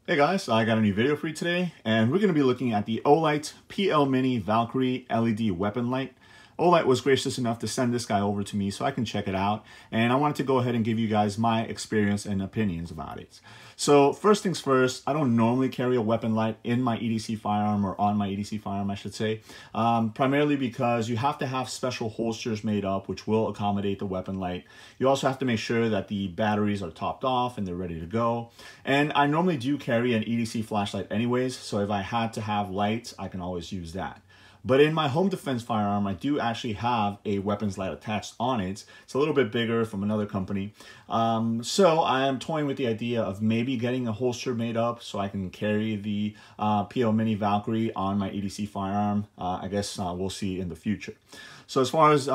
Hey guys, I got a new video for you today, and we're going to be looking at the Olight PL Mini Valkyrie LED weapon light. Olight was gracious enough to send this guy over to me so I can check it out, and I wanted to go ahead and give you guys my experience and opinions about it. So first things first, I don't normally carry a weapon light in my EDC firearm, or on my EDC firearm I should say, primarily because you have to have special holsters made up which will accommodate the weapon light. You also have to make sure that the batteries are topped off and they're ready to go. And I normally do carry an EDC flashlight anyways, so if I had to have lights, I can always use that. But in my home defense firearm, I do actually have a weapons light attached on it. It's a little bit bigger from another company. So I am toying with the idea of maybe getting a holster made up so I can carry the PL Mini Valkyrie on my EDC firearm. I guess we'll see in the future. So as far as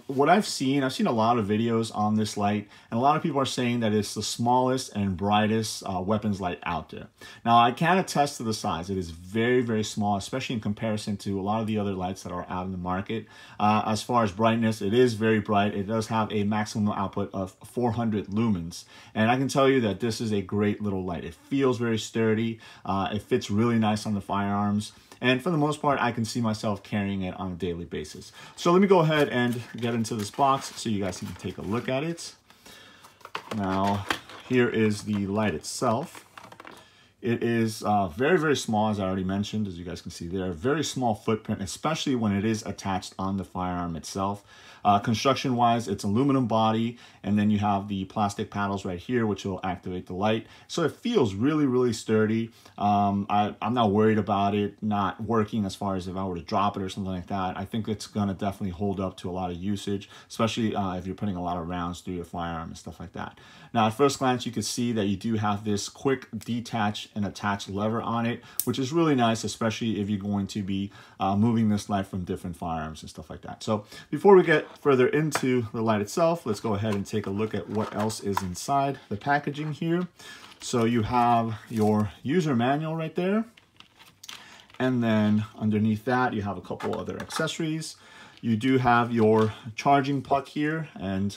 what I've seen a lot of videos on this light, and a lot of people are saying that it's the smallest and brightest weapons light out there. Now I can attest to the size. It is very, very small, especially in comparison to a lot of the other lights that are out in the market. As far as brightness, it is very bright. It does have a maximum output of 400 lumens. And I can tell you that this is a great little light. It feels very sturdy. It fits really nice on the firearms. And for the most part, I can see myself carrying it on a daily basis. So let me go ahead and get into this box so you guys can take a look at it. Now, here is the light itself. It is very, very small, as I already mentioned, as you guys can see there. Very small footprint, especially when it is attached on the firearm itself. Construction-wise, it's aluminum body, and then you have the plastic paddles right here, which will activate the light. So it feels really, really sturdy. I'm not worried about it not working as far as if I were to drop it or something like that. I think it's going to definitely hold up to a lot of usage, especially if you're putting a lot of rounds through your firearm and stuff like that. Now, at first glance, you can see that you do have this quick detach and attach lever on it, which is really nice, especially if you're going to be moving this light from different firearms and stuff like that. So before we get further into the light itself, let's go ahead and take a look at what else is inside the packaging here. So you have your user manual right there, and then underneath that you have a couple other accessories. You do have your charging puck here, and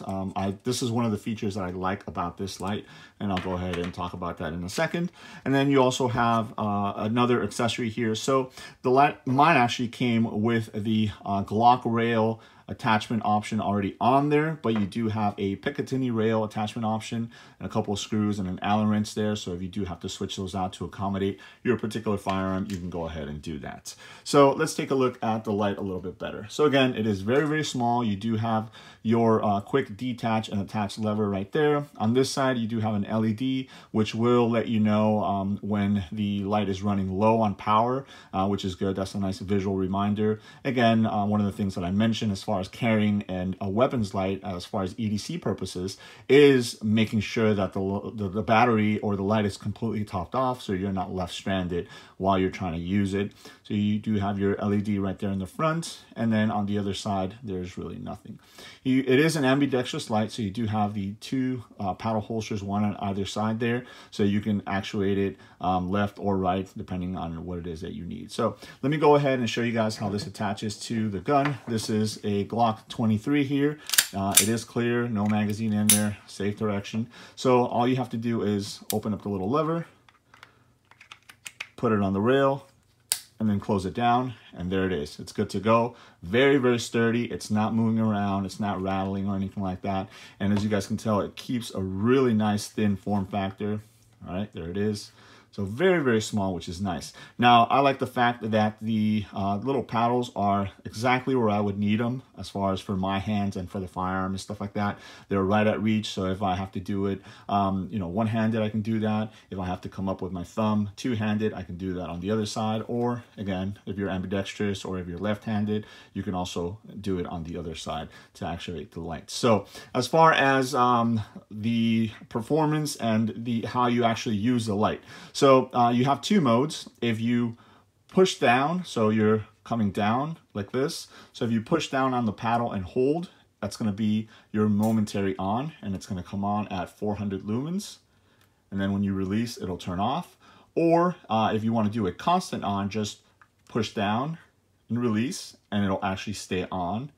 this is one of the features that I like about this light, and I'll go ahead and talk about that in a second. And then you also have another accessory here. So the light, mine actually came with the Glock rail attachment option already on there, but you do have a Picatinny rail attachment option and a couple of screws and an Allen wrench there. So if you do have to switch those out to accommodate your particular firearm, you can go ahead and do that. So let's take a look at the light a little bit better. So again, it is very, very small. You do have your quick detach and attach lever right there. On this side, you do have an LED, which will let you know when the light is running low on power, which is good. That's a nice visual reminder. Again, one of the things that I mentioned as far as carrying a weapons light, as far as EDC purposes, is making sure that the battery or the light is completely topped off, so you're not left stranded while you're trying to use it. So you do have your LED right there in the front, and then on the other side, there's really nothing. It is an ambidextrous light, so you do have the two paddle holsters, one on either side there, so you can actuate it left or right, depending on what it is that you need. So let me go ahead and show you guys how this attaches to the gun. This is a Glock 23 here. It is clear, no magazine in there, safe direction. So all you have to do is open up the little lever, put it on the rail, and then close it down, and there it is. It's good to go. Very, very sturdy. It's not moving around. It's not rattling or anything like that. And as you guys can tell, it keeps a really nice thin form factor. All right, there it is. So very, very small, which is nice. Now, I like the fact that the little paddles are exactly where I would need them as far as for my hands and for the firearm and stuff like that. They're right at reach, so if I have to do it, one-handed, I can do that. If I have to come up with my thumb two-handed, I can do that on the other side. Or, again, if you're ambidextrous or if you're left-handed, you can also do it on the other side to actuate the light. So, as far as the performance and how you actually use the light. So you have two modes. If you push down, so you're coming down like this. So if you push down on the paddle and hold, that's going to be your momentary on, and it's going to come on at 400 lumens. And then when you release, it'll turn off. Or if you want to do a constant on, just push down and release, and it'll actually stay on.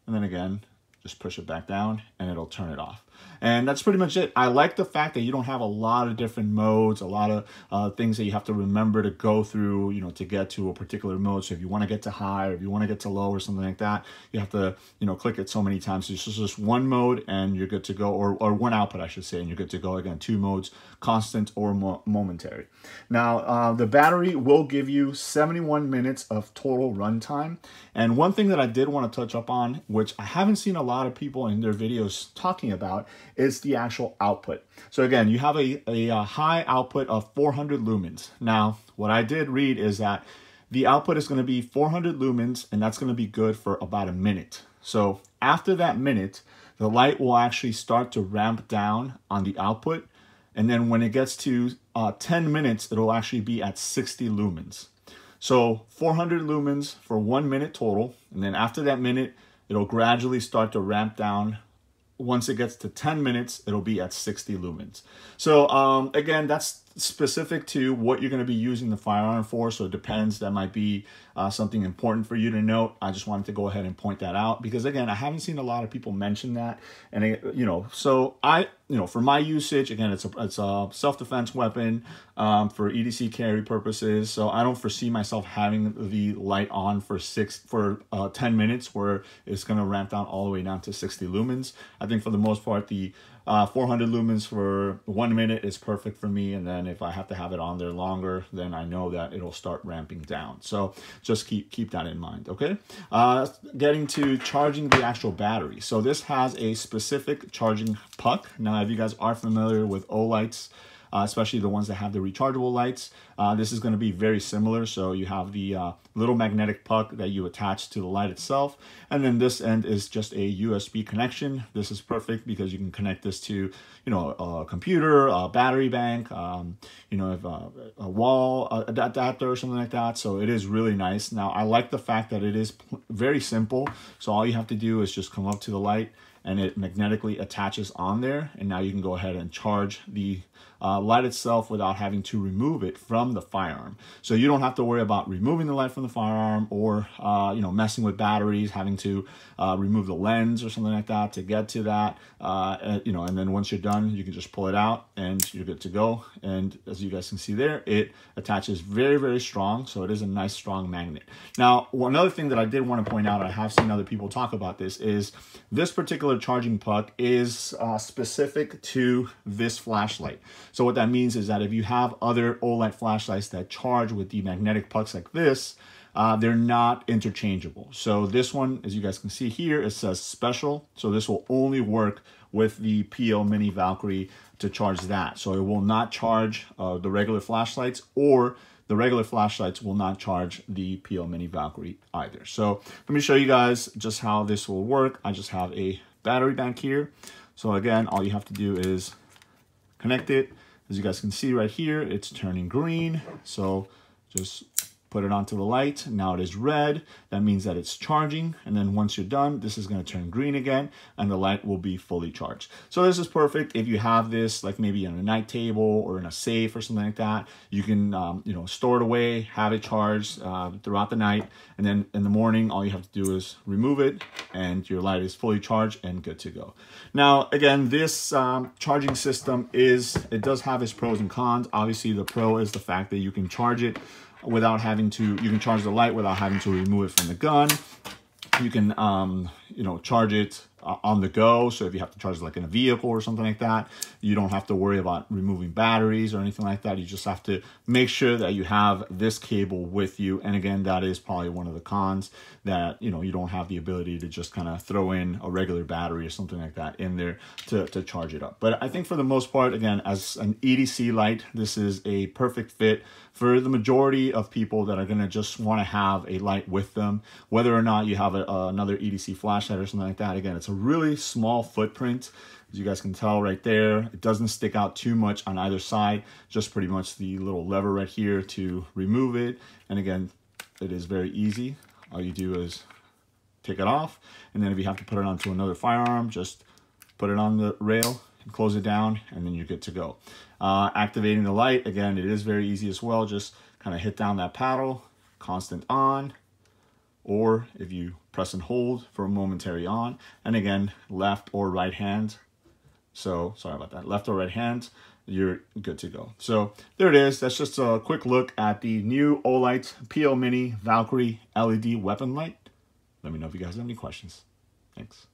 And then again, just push it back down and it'll turn it off. And that's pretty much it. I like the fact that you don't have a lot of different modes, a lot of things that you have to remember to go through, you know, to get to a particular mode. So if you want to get to high, or if you want to get to low or something like that, you have to, you know, click it so many times. So it's just one mode and you're good to go, or one output, I should say, and you're good to go. Again, 2 modes, constant or momentary. Now, the battery will give you 71 minutes of total runtime. And one thing that I did want to touch up on, which I haven't seen a lot of people in their videos talking about, is the actual output. So again, you have a high output of 400 lumens. Now, what I did read is that the output is going to be 400 lumens, and that's going to be good for about a minute. So after that minute, the light will actually start to ramp down on the output. And then when it gets to 10 minutes, it'll actually be at 60 lumens. So 400 lumens for 1 minute total. And then after that minute, it'll gradually start to ramp down. Once it gets to 10 minutes, it'll be at 60 lumens. So again, that's specific to what you're going to be using the firearm for. So it depends. That might be something important for you to note. I just wanted to go ahead and point that out because, again, I haven't seen a lot of people mention that. And, you know, so for my usage, again, it's a self-defense weapon for EDC carry purposes. So I don't foresee myself having the light on for 10 minutes where it's going to ramp down all the way down to 60 lumens. I think for the most part, the 400 lumens for 1 minute is perfect for me. And then if I have to have it on there longer, then I know that it'll start ramping down. So just keep that in mind, okay? Getting to charging the actual battery. So this has a specific charging puck. Now, if you guys are familiar with Olights, especially the ones that have the rechargeable lights, this is going to be very similar. So you have the little magnetic puck that you attach to the light itself, and then this end is just a USB connection. This is perfect because you can connect this to, you know, a computer, a battery bank, you know, if a wall adapter or something like that. So it is really nice. Now, I like the fact that it is very simple. So all you have to do is just come up to the light and it magnetically attaches on there, and now you can go ahead and charge the light itself without having to remove it from the firearm. So you don't have to worry about removing the light from the firearm or you know, messing with batteries, having to remove the lens or something like that to get to that. You know, and then once you're done, you can just pull it out and you're good to go. And as you guys can see there, it attaches very, very strong. So it is a nice strong magnet. Now, another thing that I did want to point out, I have seen other people talk about this, is this particular charging puck is specific to this flashlight. So what that means is that if you have other Olight flashlights that charge with the magnetic pucks like this, they're not interchangeable. So this one, as you guys can see here, it says special. So this will only work with the PL Mini Valkyrie to charge that. So it will not charge the regular flashlights, or the regular flashlights will not charge the PL Mini Valkyrie either. So let me show you guys just how this will work. I just have a battery bank here. So again, all you have to do is connect it. As you guys can see right here, it's turning green. So just put it onto the light. Now it is red. That means that it's charging. And then once you're done, this is going to turn green again, and the light will be fully charged. So this is perfect if you have this like maybe on a night table or in a safe or something like that. You can you know, store it away, have it charged throughout the night, and then in the morning, all you have to do is remove it, and your light is fully charged and good to go. Now, again, this charging system it does have its pros and cons. Obviously, the pro is the fact that you can charge it without having to, you can charge the light without having to remove it from the gun. You can, you know, charge it on the go. So if you have to charge it like in a vehicle or something like that, you don't have to worry about removing batteries or anything like that. You just have to make sure that you have this cable with you. And again, that is probably one of the cons, that, you know, you don't have the ability to just kind of throw in a regular battery or something like that in there to charge it up. But I think for the most part, again, as an EDC light, this is a perfect fit for the majority of people that are going to just want to have a light with them, whether or not you have another EDC flashlight or something like that. Again, it's a really small footprint. As you guys can tell right there, it doesn't stick out too much on either side, just pretty much the little lever right here to remove it. And again, it is very easy. All you do is take it off, and then if you have to put it onto another firearm, just put it on the rail and close it down, and then you're good to go. Activating the light, again, it is very easy as well. Just kind of hit down that paddle, constant on, or if you press and hold for a momentary on, and again, left or right hand, So sorry about that. Left or right hand, you're good to go. So there it is. That's just a quick look at the new Olight PL Mini Valkyrie LED weapon light. Let me know if you guys have any questions. Thanks.